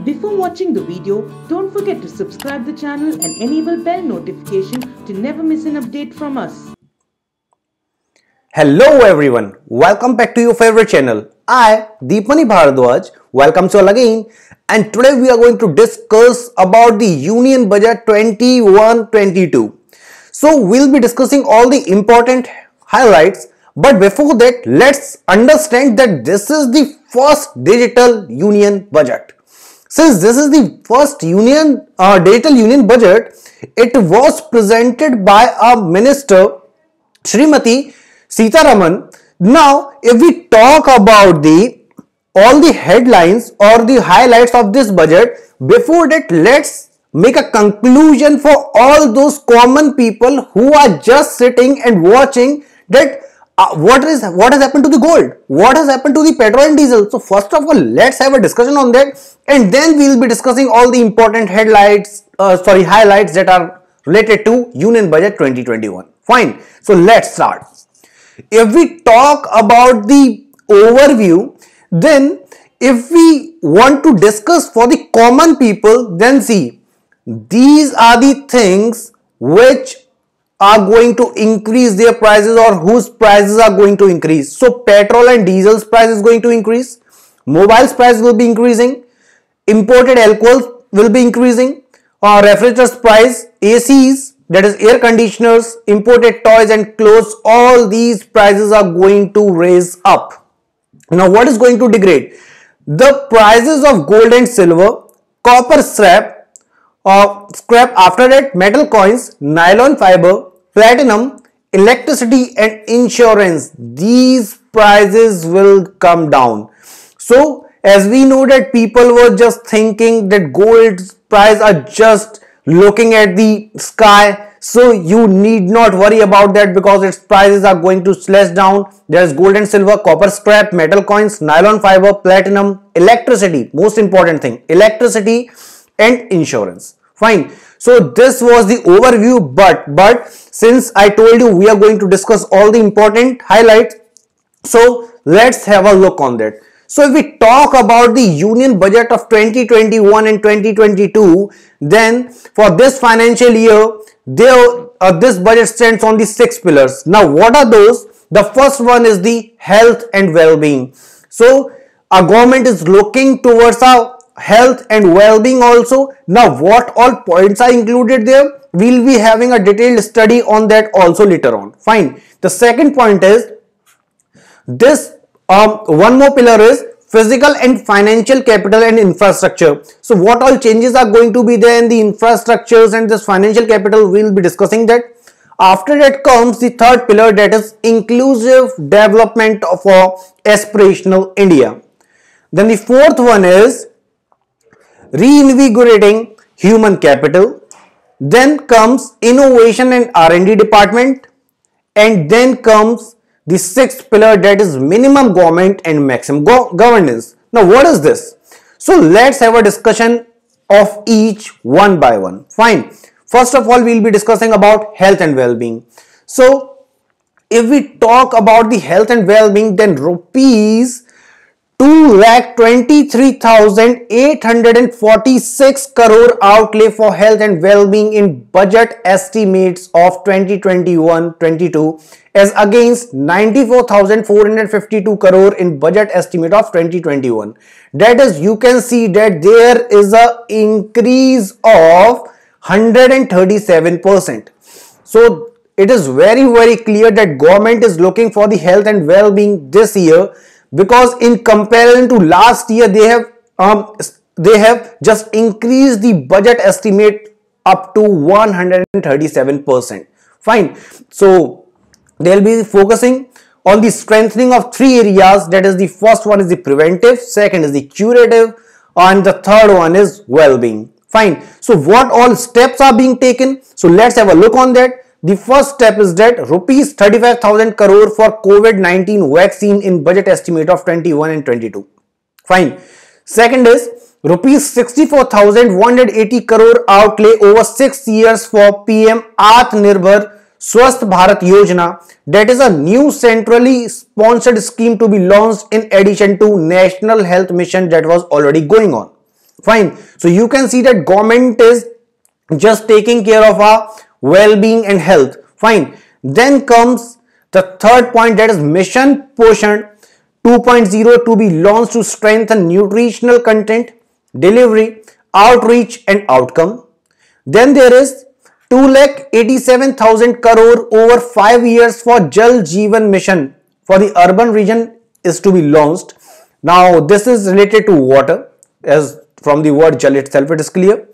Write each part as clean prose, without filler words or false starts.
Before watching the video, don't forget to subscribe the channel and enable bell notification to never miss an update from us. Hello everyone, welcome back to your favorite channel. I, Deepmani Bharadwaj, welcome you all again, and today we are going to discuss about the Union Budget 21-22. So we'll be discussing all the important highlights, but before that let's understand that this is the first digital union budget. Since this is the first digital union budget, it was presented by our minister Srimati Sitharaman. Now, if we talk about all the headlines or the highlights of this budget, before that, let's make a conclusion for all those common people who are just sitting and watching that what has happened to the gold, what has happened to the petrol and diesel. So first of all, let's have a discussion on that, and then we will be discussing all the important highlights that are related to Union Budget 2021. Fine. So let's start. If we talk about the overview, then if we want to discuss for the common people, then see, these are the things which are going to increase their prices or whose prices are going to increase. So petrol and diesel's price is going to increase, mobile's price will be increasing, imported alcohol will be increasing, refrigerators price, ACs, that is air conditioners, imported toys and clothes, all these prices are going to raise up. Now what is going to degrade? The prices of gold and silver, copper scrap, after that metal coins, nylon fiber, platinum, electricity and insurance, these prices will come down. So as we know that people were just thinking that gold's price are just looking at the sky, so you need not worry about that because its prices are going to slash down. There is gold and silver, copper scrap, metal coins, nylon fiber, platinum, electricity, most important thing, electricity and insurance. Fine. So this was the overview, but since I told you we are going to discuss all the important highlights, so let's have a look on that. So if we talk about the Union Budget of 2021 and 2022, then for this financial year, this budget stands on the 6 pillars. Now what are those? The first one is the health and well-being. So our government is looking towards our health and well-being also. Now what all points are included there? We'll be having a detailed study on that also later on. Fine. The second point is this. One more pillar is physical and financial capital and infrastructure. So what all changes are going to be there in the infrastructures and this financial capital, we'll be discussing that. After that comes the third pillar, that is inclusive development for aspirational India. Then the fourth one is reinvigorating human capital. Then comes innovation and R&D department, and then comes the sixth pillar, that is minimum government and maximum governance. Now what is this? So let's have a discussion of each one by one. Fine. First of all, we'll be discussing about health and well-being. So if we talk about the health and well-being, then rupees 2,23,846 crore outlay for health and well-being in budget estimates of 2021-22 as against 94,452 crore in budget estimate of 2021. That is, you can see that there is a increase of 137%. So it is very clear that government is looking for the health and well-being this year, because in comparison to last year they have just increased the budget estimate up to 137%. Fine. So they'll be focusing on the strengthening of three areas. That is, the first one is the preventive, second is the curative, and the third one is well-being. Fine. So what all steps are being taken? So let's have a look on that. The first step is that rupees 35,000 crore for COVID-19 vaccine in budget estimate of 21 and 22. Fine. Second is rupees 64,180 crore outlay over 6 years for PM Atmanirbhar Swasth Bharat Yojana. That is a new centrally sponsored scheme to be launched in addition to National Health Mission that was already going on. Fine. So you can see that government is just taking care of our well-being and health. Fine. Then comes the third point, that is Mission Poshan 2.0 to be launched to strengthen nutritional content, delivery, outreach and outcome. Then there is 2,87,000 crore over 5 years for Jal Jeevan Mission for the urban region is to be launched. Now this is related to water, as from the word Jal itself it is clear.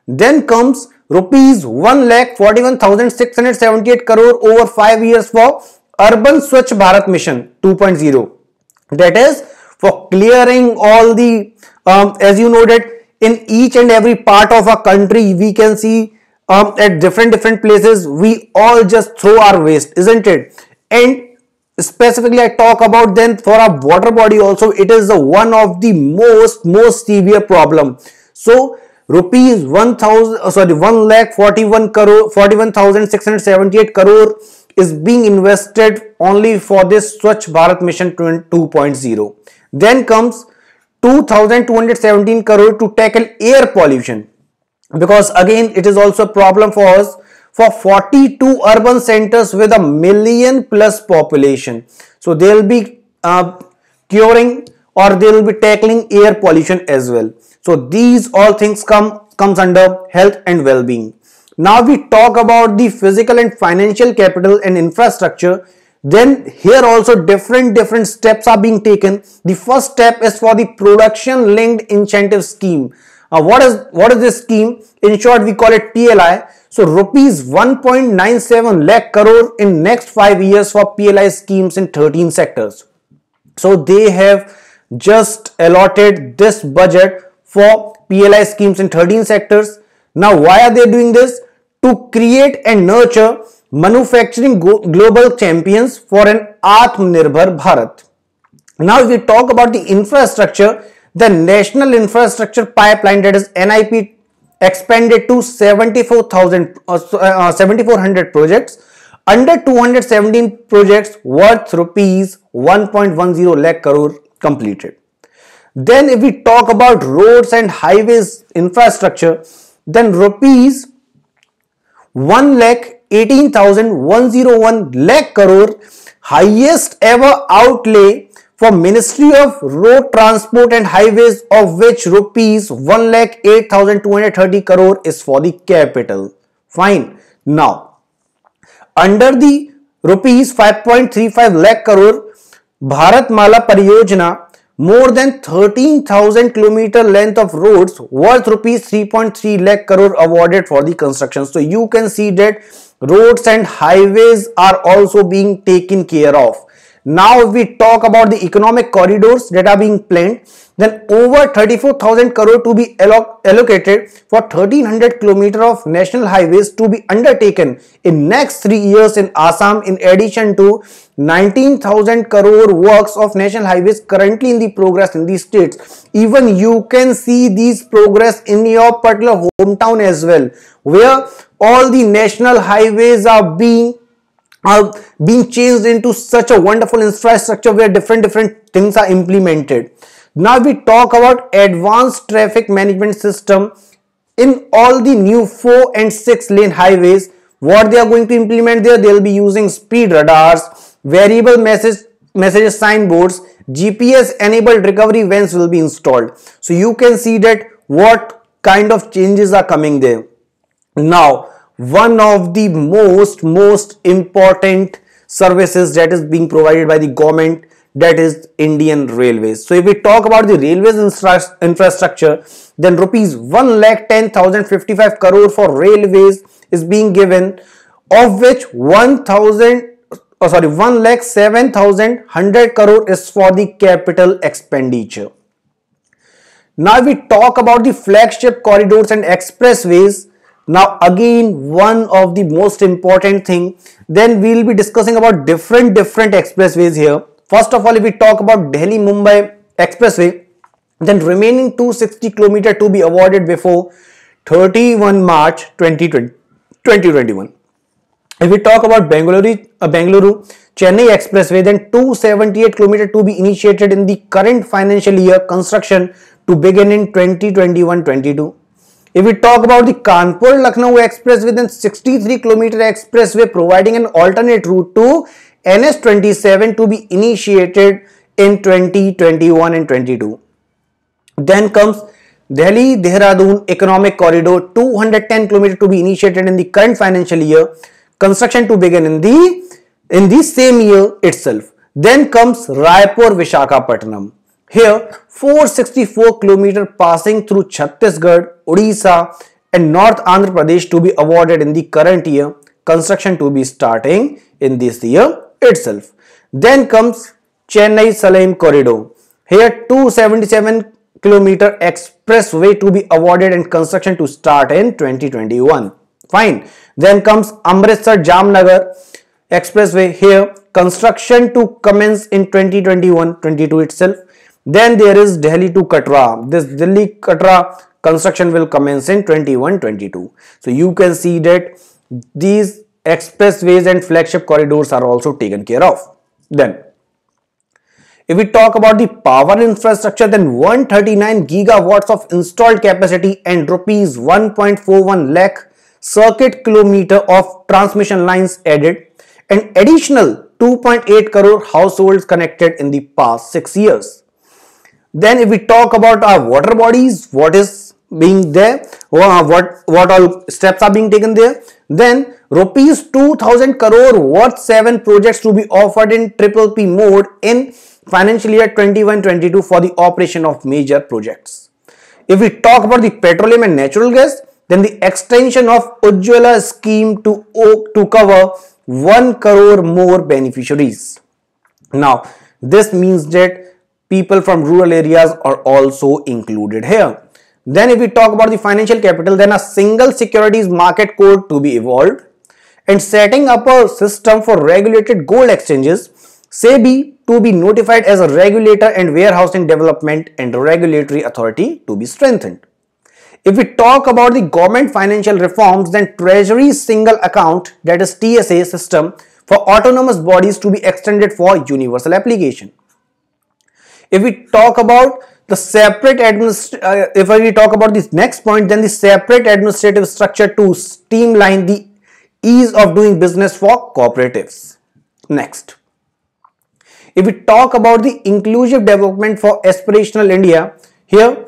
Then comes rupees 1,41,678 crore over 5 years for Urban Swachh Bharat Mission 2.0. That is for clearing all the, as you know that in each and every part of our country we can see at different places we all just throw our waste, isn't it? And specifically I talk about then for our water body also, it is one of the most severe problem. So rupees 1,41,678 crore is being invested only for this Swachh Bharat Mission 2.0. Then comes 2,217 crore to tackle air pollution, because again it is also a problem for us, for 42 urban centers with a million plus population. So they will be curing or they will be tackling air pollution as well. So these all things comes under health and well-being. Now we talk about the physical and financial capital and infrastructure. Then here also different steps are being taken. The first step is for the production linked incentive scheme. What is this scheme? In short, we call it PLI. So rupees 1.97 lakh crore in next 5 years for PLI schemes in 13 sectors. So they have just allotted this budget for PLI schemes in 13 sectors. Now why are they doing this? To create and nurture manufacturing global champions for an Atmanirbhar Bharat. Now if we talk about the infrastructure, the National Infrastructure Pipeline, that is NIP, expanded to 7,400 projects under 217 projects worth rupees 1.10 lakh crore completed. Then if we talk about roads and highways infrastructure, then rupees 1,18,101 lakh crore, highest ever outlay for Ministry of Road Transport and Highways, of which rupees 1,08,230 crore is for the capital. Fine. Now, under the rupees 5.35 lakh crore Bharatmala Pariyojana, more than 13,000 kilometer length of roads worth rupees 3.3 lakh crore awarded for the construction. So you can see that roads and highways are also being taken care of. Now if we talk about the economic corridors that are being planned, then over 34,000 crore to be allocated for 1,300 kilometer of national highways to be undertaken in next 3 years in Assam, in addition to 19,000 crore works of national highways currently in the progress in these states. Even you can see these progress in your particular hometown as well, where all the national highways are being changed into such a wonderful infrastructure where different things are implemented. Now we talk about advanced traffic management system in all the new 4 and 6 lane highways. What they are going to implement there, they will be using speed radars, variable messages signboards, GPS enabled recovery vans will be installed. So you can see that what kind of changes are coming there. Now one of the most important services that is being provided by the government, that is Indian Railways. So if we talk about the railways infrastructure, then rupees 1,10,055 crore for railways is being given, of which 1,07,100 crore is for the capital expenditure. Now we talk about the flagship corridors and expressways. Now again, one of the most important thing, then we will be discussing about different expressways here. First of all, if we talk about Delhi Mumbai expressway, then remaining 260 km to be awarded before 31 March 2021. If we talk about Bengaluru Chennai expressway, then 278 km to be initiated in the current financial year. Construction to begin in 2021-22. If we talk about the Kanpur-Lucknow Expressway, then 63-kilometer expressway providing an alternate route to NS27 to be initiated in 2021 and 22. Then comes Delhi-Dehradun Economic Corridor, 210 km to be initiated in the current financial year. Construction to begin in the same year itself. Then comes Raipur-Visakhapatnam. Here, 464 km passing through Chhattisgarh, Odisha and North Andhra Pradesh to be awarded in the current year. Construction to be starting in this year itself. Then comes Chennai-Salem Corridor. Here, 277 km expressway to be awarded and construction to start in 2021. Fine. Then comes Amritsar-Jamnagar Expressway. Here, construction to commence in 2021-22 itself. Then there is Delhi to Katra. This Delhi-Katra construction will commence in 21-22. So you can see that these expressways and flagship corridors are also taken care of. Then, if we talk about the power infrastructure, then 139 gigawatts of installed capacity and rupees 1.41 lakh circuit kilometer of transmission lines added, and additional 2.8 crore households connected in the past 6 years. Then if we talk about our water bodies, what is being there, what all steps are being taken there, then rupees 2000 crore worth 7 projects to be offered in PPP mode in financial year 21-22 for the operation of major projects. If we talk about the petroleum and natural gas, then the extension of Ujjwala scheme to cover 1 crore more beneficiaries. Now, this means that people from rural areas are also included here. Then if we talk about the financial capital, then a single securities market code to be evolved and setting up a system for regulated gold exchanges, SEBI to be notified as a regulator and warehousing development and regulatory authority to be strengthened. If we talk about the government financial reforms, then Treasury single account, that is TSA system for autonomous bodies to be extended for universal application. If we talk about the separate if we talk about this next point, then the separate administrative structure to streamline the ease of doing business for cooperatives. Next, if we talk about the inclusive development for aspirational India, here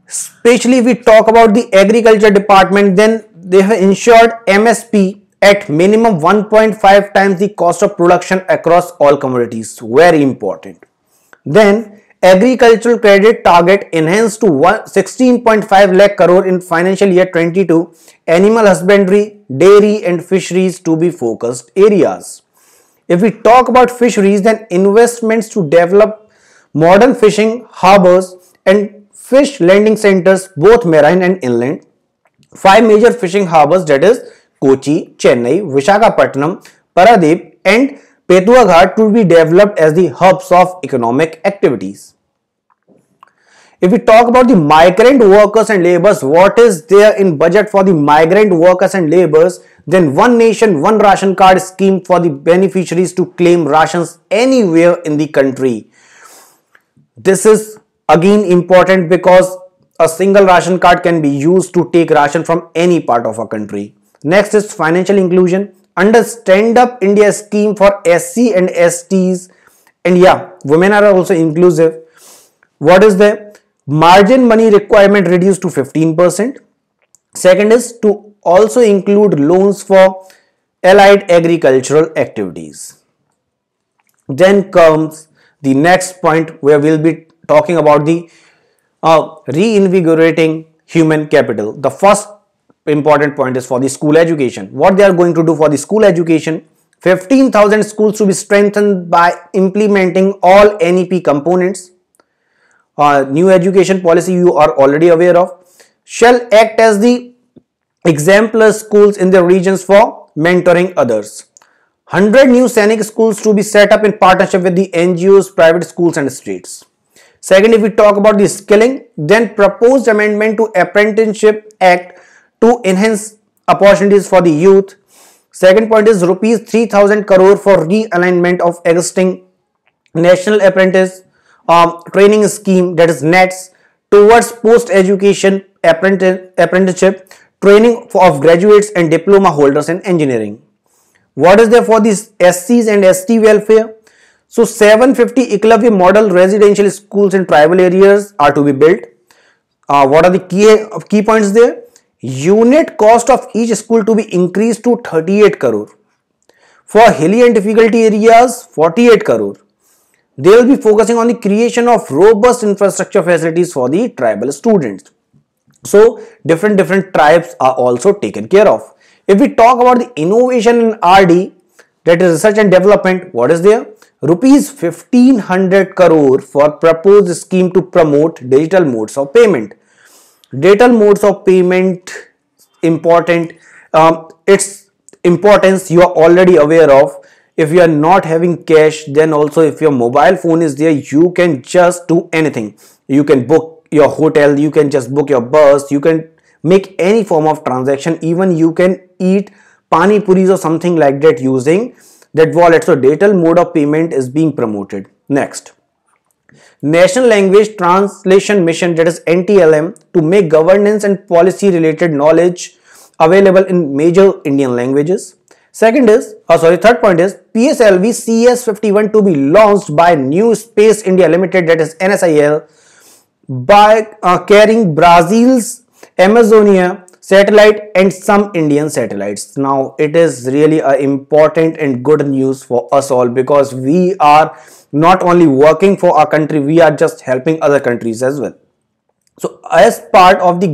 especially if we talk about the agriculture department, then they have ensured MSP at minimum 1.5 times the cost of production across all commodities. Very important. Then agricultural credit target enhanced to 16.5 lakh crore in financial year 22. Animal husbandry, dairy and fisheries to be focused areas. If we talk about fisheries, then investments to develop modern fishing harbors and fish landing centers, both marine and inland. 5 major fishing harbors, that is Kochi, Chennai, Visakhapatnam, Paradip and Petua Ghat to be developed as the hubs of economic activities. If we talk about the migrant workers and laborers, what is there in budget for the migrant workers and laborers? Then One Nation, One Ration Card scheme for the beneficiaries to claim rations anywhere in the country. This is again important because a single ration card can be used to take ration from any part of a country. Next is financial inclusion. Under Stand Up India scheme for SC and STs, and yeah, women are also inclusive. What is the margin money requirement reduced to 15%? Second is to also include loans for allied agricultural activities. Then comes the next point where we'll be talking about the reinvigorating human capital. The first important point is for the school education. What they are going to do for the school education: 15,000 schools to be strengthened by implementing all NEP components. New education policy you are already aware of. Shall act as the exemplar schools in their regions for mentoring others. 100 new Sainik schools to be set up in partnership with the NGOs, private schools and states. Second, if we talk about the skilling, then proposed amendment to Apprenticeship Act to enhance opportunities for the youth. Second point is rupees 3,000 crore for realignment of existing National Apprentice Training Scheme, that is NETS, towards post-education apprenticeship training of graduates and diploma holders in engineering. What is there for these SCs and ST welfare? So 750 Eklavya model residential schools in tribal areas are to be built. What are the key points there? Unit cost of each school to be increased to 38 crore. For hilly and difficulty areas, 48 crore. They will be focusing on the creation of robust infrastructure facilities for the tribal students. So different tribes are also taken care of. If we talk about the innovation in RD, that is research and development, what is there? Rupees 1500 crore for proposed scheme to promote digital modes of payment. Digital modes of payment important. Its importance you are already aware of. If you are not having cash, then also if your mobile phone is there, you can just do anything. You can book your hotel, you can just book your bus, you can make any form of transaction, even you can eat pani puris or something like that using that wallet. So digital mode of payment is being promoted. Next, National Language Translation Mission, that is NTLM, to make governance and policy related knowledge available in major Indian languages. Third point is PSLV CS51 to be launched by New Space India Limited, that is NSIL, by carrying Brazil's Amazonia satellite and some Indian satellites. Now it is really important and good news for us all, because we are not only working for our country, we are just helping other countries as well. So as part of the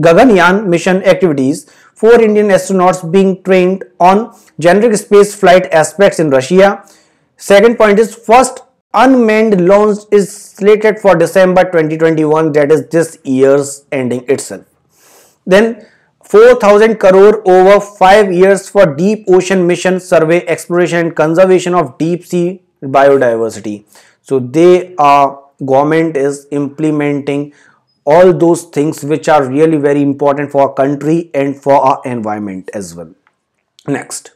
Gaganyaan mission activities, 4 Indian astronauts being trained on generic space flight aspects in Russia. Second point is first unmanned launch is slated for December 2021, that is this year's ending itself. Then 4,000 crore over 5 years for deep ocean mission survey, exploration and conservation of deep sea biodiversity. So government is implementing all those things which are really very important for our country and for our environment as well. Next,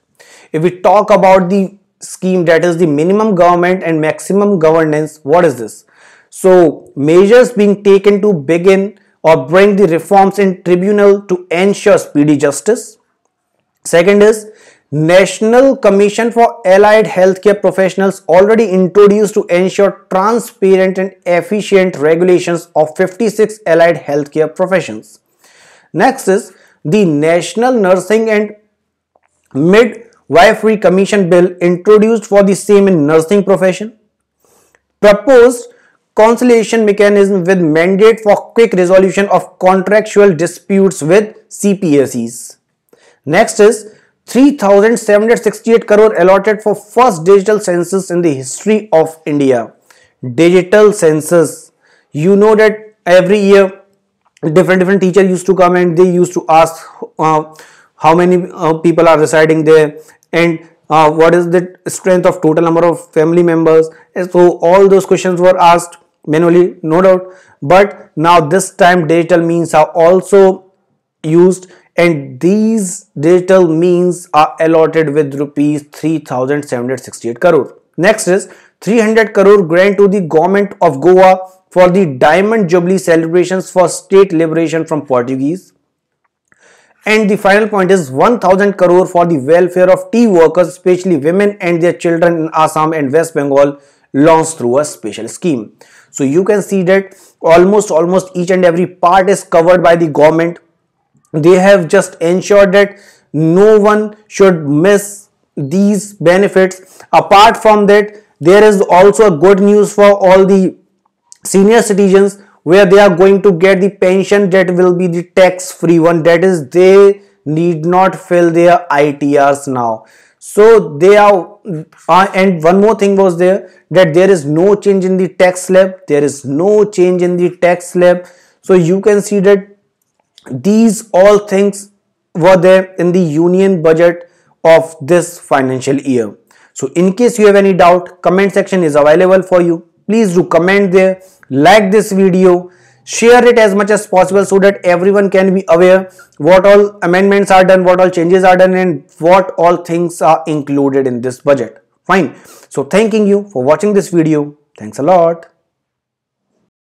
if we talk about the scheme, that is the minimum government and maximum governance, what is this? So measures being taken to begin or bring the reforms in tribunal to ensure speedy justice. Second is National Commission for Allied Healthcare Professionals already introduced to ensure transparent and efficient regulations of 56 allied healthcare professions. Next is the National Nursing and Midwifery Commission Bill introduced for the same in nursing profession. Proposed conciliation mechanism with mandate for quick resolution of contractual disputes with CPSEs. Next is 3,768 crore allotted for first digital census in the history of India. Digital census. You know that every year different teachers used to come and they used to ask how many people are residing there and what is the strength of total number of family members. And so all those questions were asked manually, no doubt, but now this time digital means are also used, and these digital means are allotted with rupees 3,768 crore. Next is 300 crore grant to the government of Goa for the Diamond Jubilee celebrations for state liberation from Portuguese. And the final point is 1,000 crore for the welfare of tea workers, especially women and their children in Assam and West Bengal, launched through a special scheme. So you can see that almost each and every part is covered by the government. They have just ensured that no one should miss these benefits. Apart from that, there is also good news for all the senior citizens, where they are going to get the pension that will be the tax-free one. That is, they need not fill their ITRs now. So they are, and one more thing was there, that there is no change in the tax slab. There is no change in the tax slab. So you can see that these all things were there in the union budget of this financial year. So in case you have any doubt, comment section is available for you. Please do comment there, like this video, share it as much as possible so that everyone can be aware what all amendments are done, what all changes are done, and what all things are included in this budget. Fine. So thanking you for watching this video. Thanks a lot.